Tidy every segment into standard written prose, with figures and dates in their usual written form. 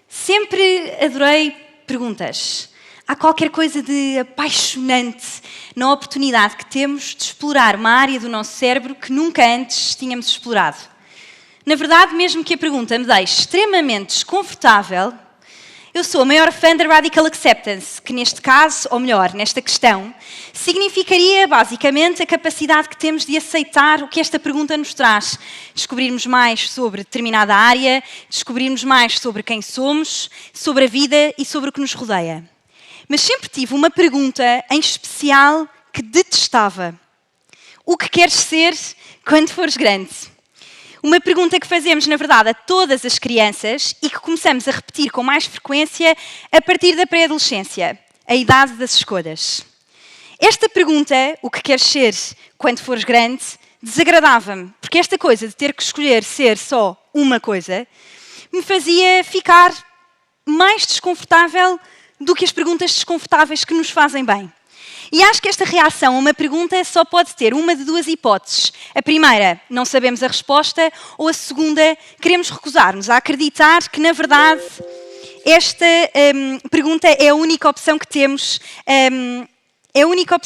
Sempre adorei perguntas. Há qualquer coisa de apaixonante na oportunidade que temos de explorar uma área do nosso cérebro que nunca antes tínhamos explorado. Na verdade, mesmo que a pergunta me deixe extremamente desconfortável, eu sou a maior fã da Radical Acceptance, que neste caso, ou melhor, nesta questão, significaria basicamente a capacidade que temos de aceitar o que esta pergunta nos traz. Descobrirmos mais sobre determinada área, descobrirmos mais sobre quem somos, sobre a vida e sobre o que nos rodeia. Mas sempre tive uma pergunta em especial que detestava. O que queres ser quando fores grande? Uma pergunta que fazemos, na verdade, a todas as crianças e que começamos a repetir com mais frequência a partir da pré-adolescência, a idade das escolhas. Esta pergunta, o que queres ser quando fores grande, desagradava-me, porque esta coisa de ter que escolher ser só uma coisa me fazia ficar mais desconfortável do que as perguntas desconfortáveis que nos fazem bem. E acho que esta reação a uma pergunta só pode ter uma de duas hipóteses. A primeira, não sabemos a resposta, ou a segunda, queremos recusar-nos a acreditar que, na verdade, esta pergunta é a única opção que temos, é a única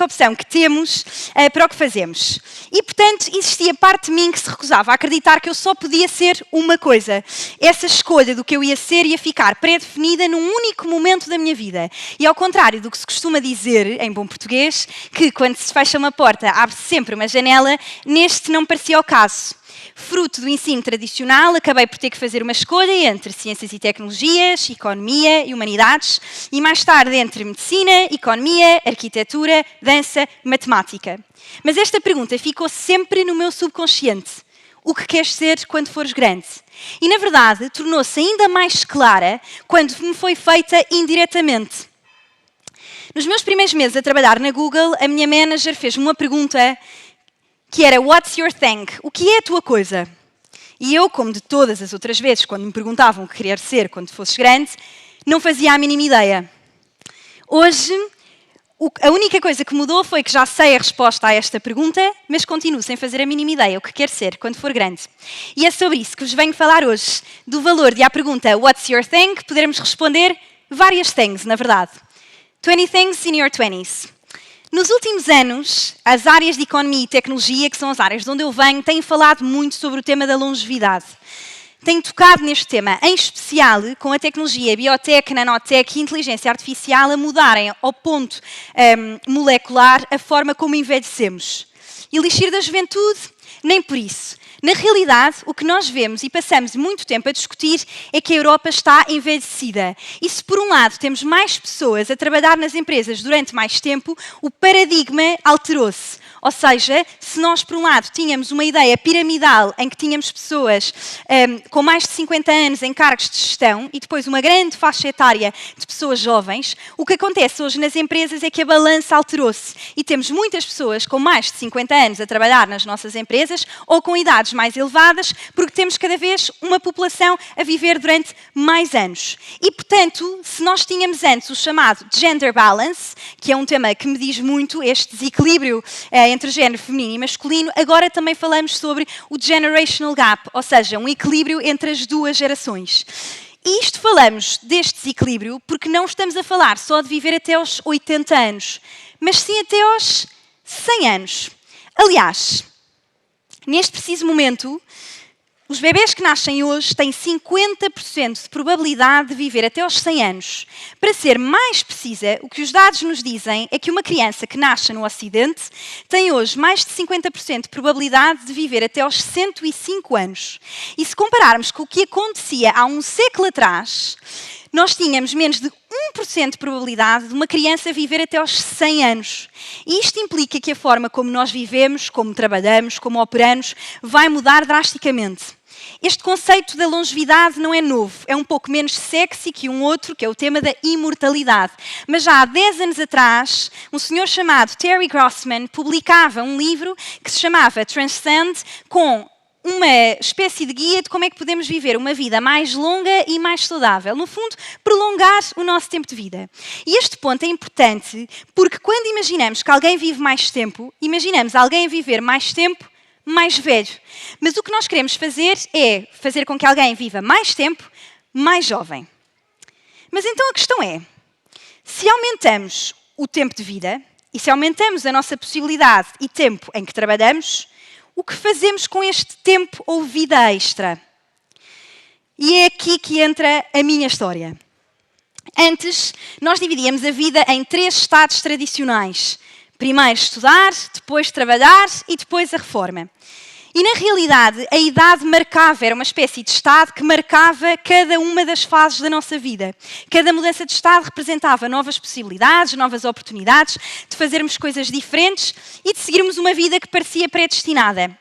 opção que temos para o que fazemos. E, portanto, existia parte de mim que se recusava a acreditar que eu só podia ser uma coisa. Essa escolha do que eu ia ser ia ficar pré-definida num único momento da minha vida. E ao contrário do que se costuma dizer, em bom português, que quando se fecha uma porta abre-se sempre uma janela, neste não parecia o caso. Fruto do ensino tradicional, acabei por ter que fazer uma escolha entre ciências e tecnologias, economia e humanidades, e mais tarde entre medicina, economia, arquitetura, dança e matemática. Mas esta pergunta ficou sempre no meu subconsciente. O que queres ser quando fores grande? E, na verdade, tornou-se ainda mais clara quando me foi feita indiretamente. Nos meus primeiros meses a trabalhar na Google, a minha manager fez-me uma pergunta que era "What's your thing?" O que é a tua coisa? E eu, como de todas as outras vezes, quando me perguntavam o que querer ser quando fosses grande, não fazia a mínima ideia. Hoje, a única coisa que mudou foi que já sei a resposta a esta pergunta, mas continuo sem fazer a mínima ideia o que quer ser quando for grande. E é sobre isso que vos venho falar hoje, do valor de à pergunta "What's your thing?" podermos responder várias things, na verdade. 20 things in your 20s. Nos últimos anos, as áreas de economia e tecnologia, que são as áreas de onde eu venho, têm falado muito sobre o tema da longevidade. Tenho tocado neste tema, em especial com a tecnologia, biotech, nanotech e inteligência artificial a mudarem ao ponto molecular a forma como envelhecemos. Elixir da juventude? Nem por isso. Na realidade, o que nós vemos e passamos muito tempo a discutir é que a Europa está envelhecida. E se, por um lado, temos mais pessoas a trabalhar nas empresas durante mais tempo, o paradigma alterou-se. Ou seja, se nós, por um lado, tínhamos uma ideia piramidal em que tínhamos pessoas com mais de 50 anos em cargos de gestão e depois uma grande faixa etária de pessoas jovens, o que acontece hoje nas empresas é que a balança alterou-se e temos muitas pessoas com mais de 50 anos a trabalhar nas nossas empresas ou com idades mais elevadas, porque temos cada vez uma população a viver durante mais anos. E, portanto, se nós tínhamos antes o chamado gender balance, que é um tema que me diz muito, este desequilíbrio entre género feminino e masculino, agora também falamos sobre o generational gap, ou seja, um equilíbrio entre as duas gerações. E isto falamos deste desequilíbrio porque não estamos a falar só de viver até aos 80 anos, mas sim até aos 100 anos. Aliás, neste preciso momento, os bebés que nascem hoje têm 50% de probabilidade de viver até aos 100 anos. Para ser mais precisa, o que os dados nos dizem é que uma criança que nasce no Ocidente tem hoje mais de 50% de probabilidade de viver até aos 105 anos. E se compararmos com o que acontecia há um século atrás, nós tínhamos menos de 1% de probabilidade de uma criança viver até aos 100 anos. E isto implica que a forma como nós vivemos, como trabalhamos, como operamos, vai mudar drasticamente. Este conceito da longevidade não é novo, é um pouco menos sexy que um outro, que é o tema da imortalidade. Mas já há 10 anos atrás, um senhor chamado Terry Grossman publicava um livro que se chamava Transcend, com uma espécie de guia de como é que podemos viver uma vida mais longa e mais saudável. No fundo, prolongar o nosso tempo de vida. E este ponto é importante porque quando imaginamos que alguém vive mais tempo, imaginamos alguém a viver mais tempo mais velho. Mas o que nós queremos fazer é fazer com que alguém viva mais tempo, mais jovem. Mas então a questão é, se aumentamos o tempo de vida e se aumentamos a nossa possibilidade e tempo em que trabalhamos, o que fazemos com este tempo ou vida extra? E é aqui que entra a minha história. Antes, nós dividíamos a vida em 3 estados tradicionais. Primeiro estudar, depois trabalhar e depois a reforma. E na realidade, a idade marcava, era uma espécie de estado que marcava cada uma das fases da nossa vida. Cada mudança de estado representava novas possibilidades, novas oportunidades de fazermos coisas diferentes e de seguirmos uma vida que parecia predestinada.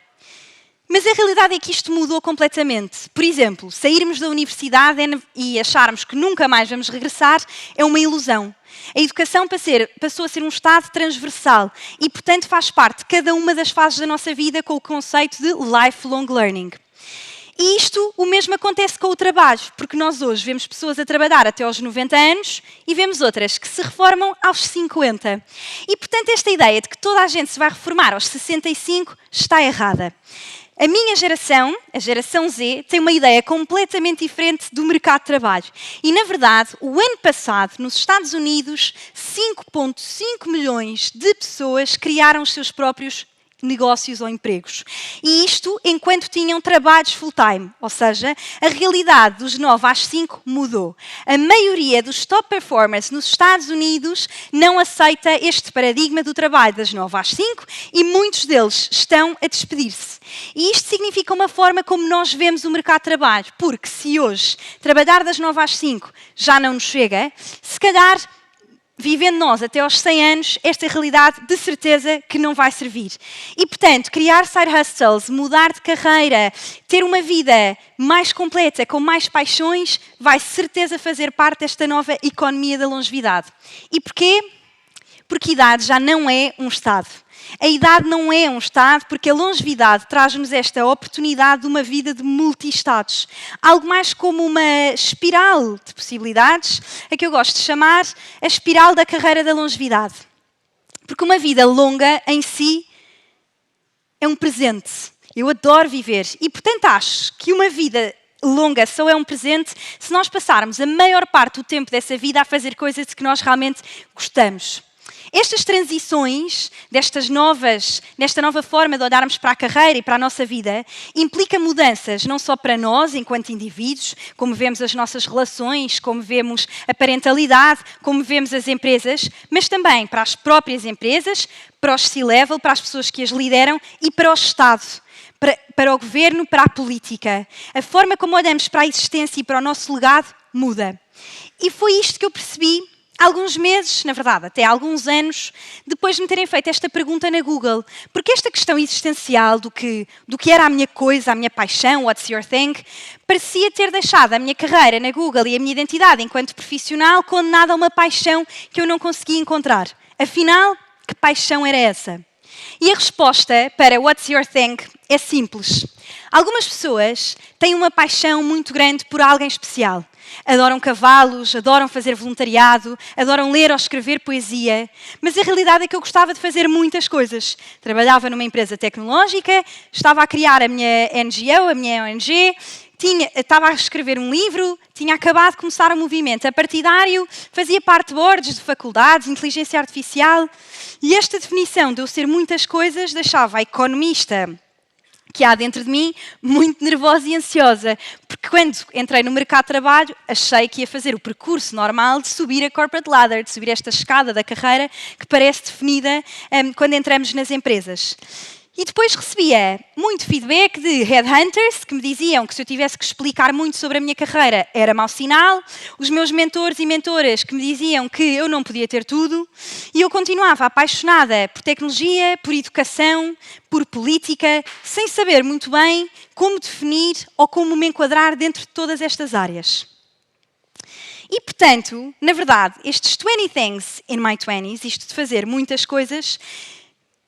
Mas a realidade é que isto mudou completamente. Por exemplo, sairmos da universidade e acharmos que nunca mais vamos regressar é uma ilusão. A educação passou a ser um estado transversal e, portanto, faz parte de cada uma das fases da nossa vida com o conceito de lifelong learning. E isto, o mesmo acontece com o trabalho, porque nós hoje vemos pessoas a trabalhar até aos 90 anos e vemos outras que se reformam aos 50. E, portanto, esta ideia de que toda a gente se vai reformar aos 65 está errada. A minha geração, a geração Z, tem uma ideia completamente diferente do mercado de trabalho. E, na verdade, o ano passado, nos Estados Unidos, 5,5 milhões de pessoas criaram os seus próprios negócios ou empregos. E isto enquanto tinham trabalhos full-time, ou seja, a realidade dos 9 às 5 mudou. A maioria dos top performers nos Estados Unidos não aceita este paradigma do trabalho das 9 às 5 e muitos deles estão a despedir-se. E isto significa uma forma como nós vemos o mercado de trabalho, porque se hoje trabalhar das 9 às 5 já não nos chega, se calhar vivendo nós até aos 100 anos, esta realidade de certeza que não vai servir. E, portanto, criar side hustles, mudar de carreira, ter uma vida mais completa, com mais paixões, vai de certeza fazer parte desta nova economia da longevidade. E porquê? Porque idade já não é um estado. A idade não é um estado porque a longevidade traz-nos esta oportunidade de uma vida de multi-estados. Algo mais como uma espiral de possibilidades, a que eu gosto de chamar a espiral da carreira da longevidade. Porque uma vida longa em si é um presente. Eu adoro viver e, portanto, acho que uma vida longa só é um presente se nós passarmos a maior parte do tempo dessa vida a fazer coisas de que nós realmente gostamos. Estas transições, nesta nova forma de olharmos para a carreira e para a nossa vida, implica mudanças não só para nós, enquanto indivíduos, como vemos as nossas relações, como vemos a parentalidade, como vemos as empresas, mas também para as próprias empresas, para os C-level, para as pessoas que as lideram e para o Estado, para o governo, para a política. A forma como olhamos para a existência e para o nosso legado muda. E foi isto que eu percebi alguns meses, na verdade, até alguns anos, depois de me terem feito esta pergunta na Google. Porque esta questão existencial do que era a minha coisa, a minha paixão, what's your thing, parecia ter deixado a minha carreira na Google e a minha identidade enquanto profissional condenada a uma paixão que eu não conseguia encontrar. Afinal, que paixão era essa? E a resposta para what's your thing é simples. Algumas pessoas têm uma paixão muito grande por alguém especial. Adoram cavalos, adoram fazer voluntariado, adoram ler ou escrever poesia. Mas a realidade é que eu gostava de fazer muitas coisas. Trabalhava numa empresa tecnológica, estava a criar a minha NGO, a minha ONG, estava a escrever um livro, tinha acabado de começar um movimento partidário, fazia parte de boards de faculdades, inteligência artificial. E esta definição de eu ser muitas coisas deixava a economista que há dentro de mim, muito nervosa e ansiosa. Porque quando entrei no mercado de trabalho, achei que ia fazer o percurso normal de subir a corporate ladder, de subir esta escada da carreira que parece definida quando entramos nas empresas. E depois recebia muito feedback de headhunters que me diziam que se eu tivesse que explicar muito sobre a minha carreira era mau sinal, os meus mentores e mentoras que me diziam que eu não podia ter tudo, e eu continuava apaixonada por tecnologia, por educação, por política, sem saber muito bem como definir ou como me enquadrar dentro de todas estas áreas. E, portanto, na verdade, estes 20 things in my 20s, isto de fazer muitas coisas,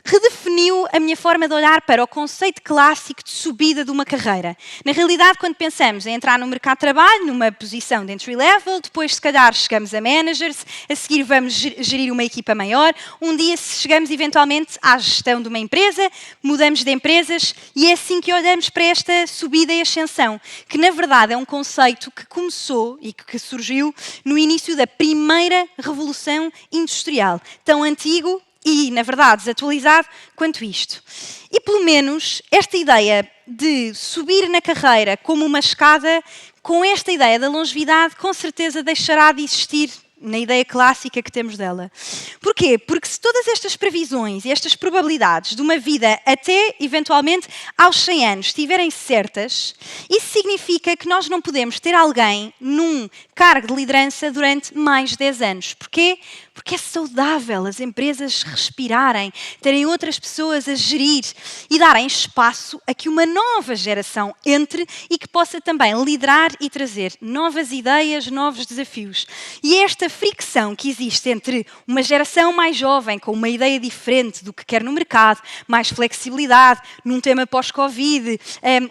redefiniu a minha forma de olhar para o conceito clássico de subida de uma carreira. Na realidade, quando pensamos em entrar no mercado de trabalho, numa posição de entry level, depois se calhar chegamos a managers, a seguir vamos gerir uma equipa maior, um dia chegamos eventualmente à gestão de uma empresa, mudamos de empresas e é assim que olhamos para esta subida e ascensão, que na verdade é um conceito que começou e que surgiu no início da primeira revolução industrial, tão antigo e, na verdade, desatualizado quanto isto. E, pelo menos, esta ideia de subir na carreira como uma escada, com esta ideia da longevidade, com certeza deixará de existir na ideia clássica que temos dela. Porquê? Porque se todas estas previsões e estas probabilidades de uma vida até, eventualmente, aos 100 anos estiverem certas, isso significa que nós não podemos ter alguém num cargo de liderança durante mais de 10 anos. Porquê? Porque é saudável as empresas respirarem, terem outras pessoas a gerir e darem espaço a que uma nova geração entre e que possa também liderar e trazer novas ideias, novos desafios. E esta fricção que existe entre uma geração mais jovem, com uma ideia diferente do que quer no mercado, mais flexibilidade, num tema pós-Covid,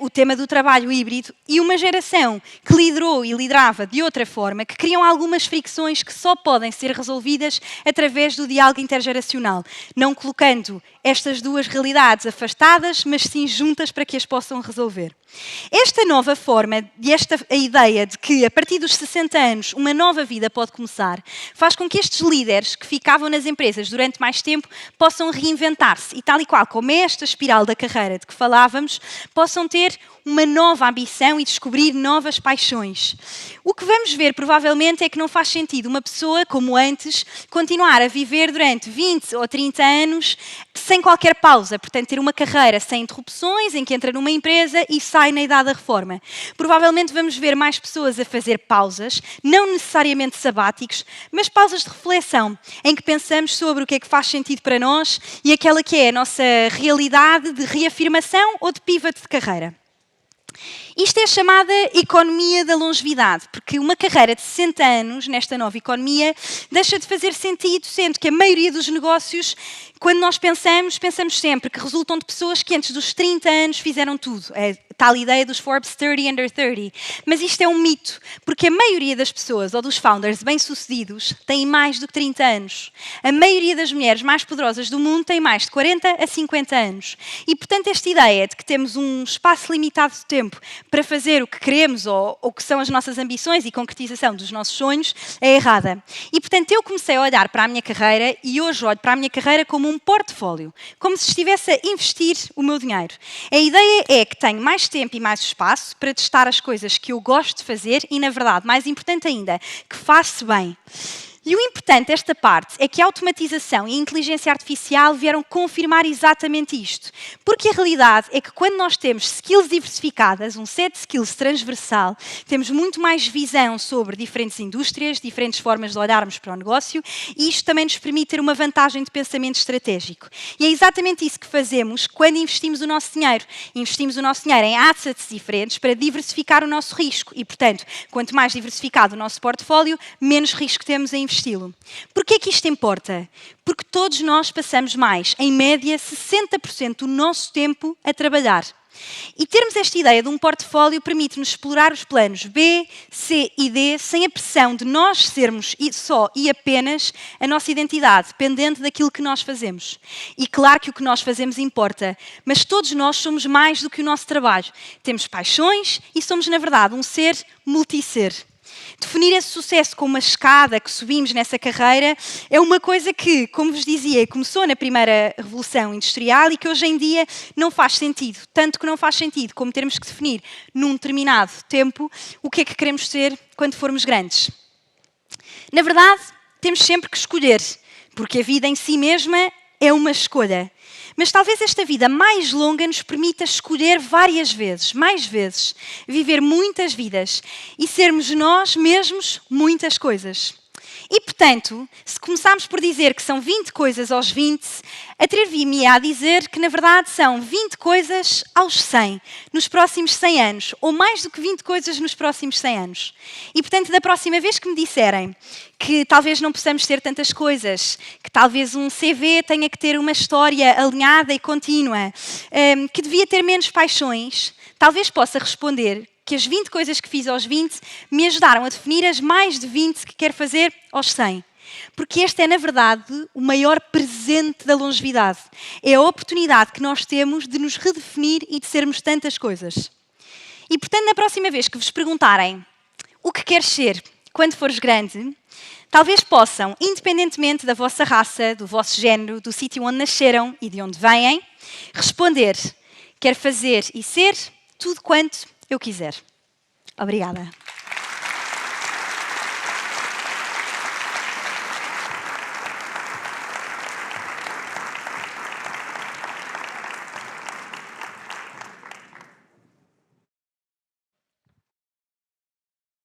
o tema do trabalho híbrido, e uma geração que liderou e liderava de outra forma, que criam algumas fricções que só podem ser resolvidas através do diálogo intergeracional, não colocando estas duas realidades afastadas, mas sim juntas para que as possam resolver. Esta nova forma, a ideia de que a partir dos 60 anos uma nova vida pode começar, faz com que estes líderes que ficavam nas empresas durante mais tempo possam reinventar-se e, tal e qual como esta espiral da carreira de que falávamos, possam ter uma nova ambição e descobrir novas paixões. O que vamos ver, provavelmente, é que não faz sentido uma pessoa, como antes, continuar a viver durante 20 ou 30 anos sem qualquer pausa. Portanto, ter uma carreira sem interrupções, em que entra numa empresa e sai na idade da reforma. Provavelmente vamos ver mais pessoas a fazer pausas, não necessariamente sabáticos, mas pausas de reflexão, em que pensamos sobre o que é que faz sentido para nós e aquela que é a nossa realidade de reafirmação ou de pivot de carreira. Isto é chamada economia da longevidade, porque uma carreira de 60 anos, nesta nova economia, deixa de fazer sentido, sendo que a maioria dos negócios, quando nós pensamos sempre que resultam de pessoas que antes dos 30 anos fizeram tudo. É tal ideia dos Forbes 30 Under 30. Mas isto é um mito, porque a maioria das pessoas, ou dos founders bem-sucedidos, têm mais do que 30 anos. A maioria das mulheres mais poderosas do mundo têm mais de 40 a 50 anos. E, portanto, esta ideia de que temos um espaço limitado de tempo para fazer o que queremos ou que são as nossas ambições e concretização dos nossos sonhos é errada. E, portanto, eu comecei a olhar para a minha carreira e hoje olho para a minha carreira como um portfólio, como se estivesse a investir o meu dinheiro. A ideia é que tenho mais tempo e mais espaço para testar as coisas que eu gosto de fazer e, na verdade, mais importante ainda, que faço bem. E o importante desta parte é que a automatização e a inteligência artificial vieram confirmar exatamente isto. Porque a realidade é que quando nós temos skills diversificadas, um set de skills transversal, temos muito mais visão sobre diferentes indústrias, diferentes formas de olharmos para o negócio e isto também nos permite ter uma vantagem de pensamento estratégico. E é exatamente isso que fazemos quando investimos o nosso dinheiro. Investimos o nosso dinheiro em assets diferentes para diversificar o nosso risco e, portanto, quanto mais diversificado o nosso portfólio, menos risco temos em investi-lo. Porquê que isto importa? Porque todos nós passamos mais, em média, 60% do nosso tempo a trabalhar. E termos esta ideia de um portfólio permite-nos explorar os planos B, C e D sem a pressão de nós sermos só e apenas a nossa identidade, dependente daquilo que nós fazemos. E claro que o que nós fazemos importa, mas todos nós somos mais do que o nosso trabalho. Temos paixões e somos, na verdade, um ser multisser. Definir esse sucesso como uma escada que subimos nessa carreira é uma coisa que, como vos dizia, começou na primeira revolução industrial e que hoje em dia não faz sentido. Tanto que não faz sentido como termos que definir num determinado tempo o que é que queremos ser quando formos grandes. Na verdade, temos sempre que escolher, porque a vida em si mesma é uma escolha. Mas talvez esta vida mais longa nos permita escolher várias vezes, mais vezes, viver muitas vidas e sermos nós mesmos muitas coisas. E, portanto, se começarmos por dizer que são 20 coisas aos 20, atrevi-me a dizer que, na verdade, são 20 coisas aos 100, nos próximos 100 anos, ou mais do que 20 coisas nos próximos 100 anos. E, portanto, da próxima vez que me disserem que talvez não possamos ter tantas coisas, que talvez um CV tenha que ter uma história alinhada e contínua, que devia ter menos paixões, talvez possa responder que as 20 coisas que fiz aos 20 me ajudaram a definir as mais de 20 que quero fazer aos 100. Porque este é, na verdade, o maior presente da longevidade. É a oportunidade que nós temos de nos redefinir e de sermos tantas coisas. E, portanto, na próxima vez que vos perguntarem o que queres ser quando fores grande, talvez possam, independentemente da vossa raça, do vosso género, do sítio onde nasceram e de onde vêm, responder: quero fazer e ser tudo quanto eu quiser. Obrigada.